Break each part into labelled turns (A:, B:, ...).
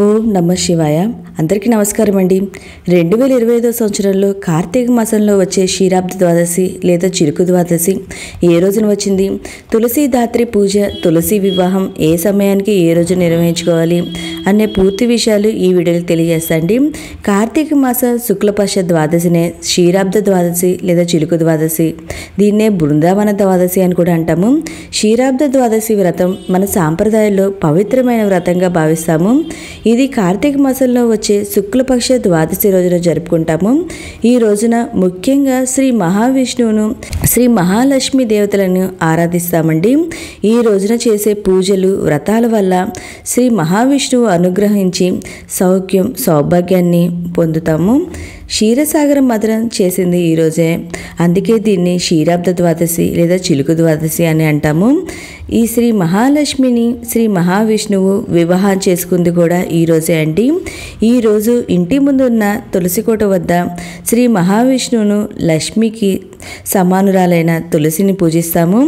A: ఓం నమ శివాయ. అందరికీ నమస్కారం అండి. 2025 సంవత్సరంలో కార్తీక మాసంలో వచ్చే క్షీరాబ్ది ద్వాదశి లేదా చిలుకు ద్వాదశి ఏ రోజున వచ్చింది, తులసి దాత్రి పూజ, తులసి వివాహం ఏ సమయానికి ఏ రోజు నిర్వహించుకోవాలి అనే పూర్తి విషయాలు ఈ వీడియోలో తెలియజేస్తాండి. కార్తీక మాస శుక్లపక్ష ద్వాదశినే క్షీరాబ్ద ద్వాదశి లేదా చిలుకు ద్వాదశి, దీన్నే బృందావన ద్వాదశి అని కూడా అంటాము. క్షీరాబ్ద ద్వాదశి వ్రతం మన సాంప్రదాయంలో పవిత్రమైన వ్రతంగా భావిస్తాము. ఇది కార్తీక మాసంలో వచ్చే శుక్లపక్ష ద్వాదశి రోజున జరుపుకుంటాము. ఈ రోజున ముఖ్యంగా శ్రీ మహావిష్ణువును, శ్రీ మహాలక్ష్మి దేవతలను ఆరాధిస్తామండి. ఈ రోజున చేసే పూజలు, వ్రతాల వల్ల శ్రీ మహావిష్ణువు అనుగ్రహించి సౌఖ్యం, సౌభాగ్యాన్ని పొందుతాము. క్షీరసాగర మథనం చేసింది ఈరోజే, అందుకే దీన్ని క్షీరాబ్ద ద్వాదశి లేదా చిలుకు ద్వాదశి అని అంటాము. ఈ శ్రీ మహాలక్ష్మిని శ్రీ మహావిష్ణువు వివాహం చేసుకుంది కూడా ఈరోజే అండి. ఈరోజు ఇంటి ముందు ఉన్న తులసికోట వద్ద శ్రీ మహావిష్ణువును, లక్ష్మికి సమానురాలైన తులసిని పూజిస్తాము.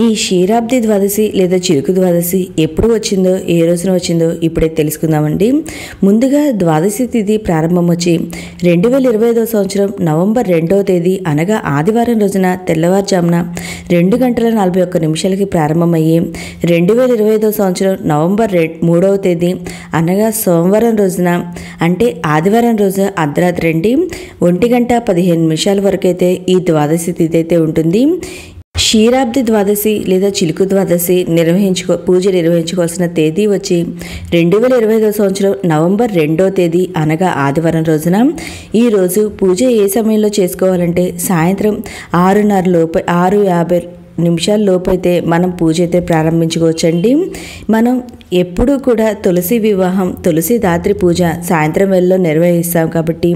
A: ఈ క్షీరాబ్ది ద్వాదశి లేదా చిలుకు ద్వాదశి ఎప్పుడు వచ్చిందో, ఏ రోజున వచ్చిందో ఇప్పుడే తెలుసుకుందామండి. ముందుగా ద్వాదశి తిథి ప్రారంభం వచ్చి 2025 సంవత్సరం నవంబర్ 2వ తేదీ అనగా ఆదివారం రోజున తెల్లవారుజామున 2:41 ప్రారంభమయ్యి 2025 సంవత్సరం నవంబర్ 3వ తేదీ అనగా సోమవారం రోజున అంటే ఆదివారం రోజు అర్ధరాత్రి 1:15 వరకు అయితే ఈ ద్వాదశి తిథి అయితే ఉంటుంది. క్షీరాబ్ది ద్వాదశి లేదా చిలుకు ద్వాదశి పూజ నిర్వహించుకోవాల్సిన తేదీ వచ్చి 2025 సంవత్సరం నవంబర్ 2వ తేదీ అనగా ఆదివారం రోజున. ఈరోజు పూజ ఏ సమయంలో చేసుకోవాలంటే సాయంత్రం 6:50 లోపు అయితే మనం పూజ అయితే ప్రారంభించుకోవచ్చండి. మనం ఎప్పుడూ కూడా తులసి వివాహం, తులసి దాత్రి పూజ సాయంత్రం వేళలో నిర్వహిస్తాం కాబట్టి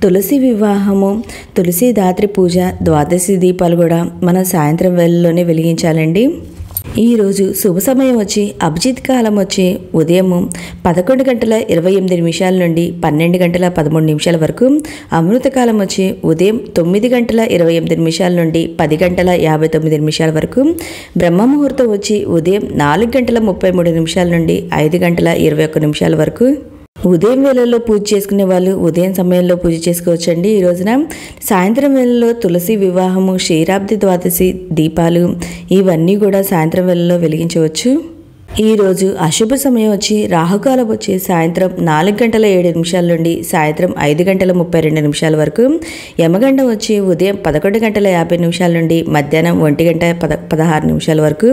A: తులసి వివాహము, తులసి దాత్రి పూజ, ద్వాదశి దీపాలు కూడా మనం సాయంత్రం వేళలోనే వెలిగించాలండి. ఈరోజు శుభ సమయం వచ్చి అభిజిత్ కాలం వచ్చి ఉదయం 11:28 నుండి 12:13 వరకు, అమృతకాలం వచ్చి ఉదయం 9:28 నుండి 10:59 వరకు, బ్రహ్మ ముహూర్తం వచ్చి ఉదయం 4:33 నుండి 5:21 వరకు. ఉదయం వేళల్లో పూజ చేసుకునే వాళ్ళు ఉదయం సమయంలో పూజ చేసుకోవచ్చండి. ఈ రోజున సాయంత్రం వేళల్లో తులసి వివాహము, క్షీరాబ్ది ద్వాదశి దీపాలు ఇవన్నీ కూడా సాయంత్రం వేళల్లో వెలిగించవచ్చు. ఈరోజు అశుభ సమయం వచ్చి రాహుకాలం వచ్చి సాయంత్రం 4:07 నుండి సాయంత్రం 5:32 వరకు, యమగండం వచ్చి ఉదయం 11:50 నుండి మధ్యాహ్నం 1:16 వరకు,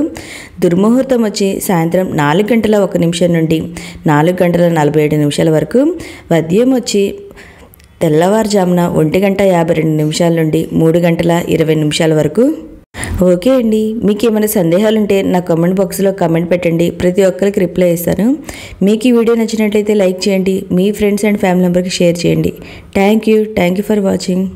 A: దుర్ముహూర్తం వచ్చి సాయంత్రం 4:01 నుండి 4:47 వరకు, వద్యం వచ్చి తెల్లవారుజామున 1:52 నుండి 3:20 వరకు. ఓకే అండి, మీకు ఏమైనా సందేహాలు ఉంటే నా కామెంట్ బాక్స్లో కామెంట్ పెట్టండి, ప్రతి ఒక్కరికి రిప్లై ఇస్తాను. మీకు ఈ వీడియో నచ్చినట్లయితే లైక్ చేయండి, మీ ఫ్రెండ్స్ అండ్ ఫ్యామిలీ మెంబర్కి షేర్ చేయండి. Thank you for watching.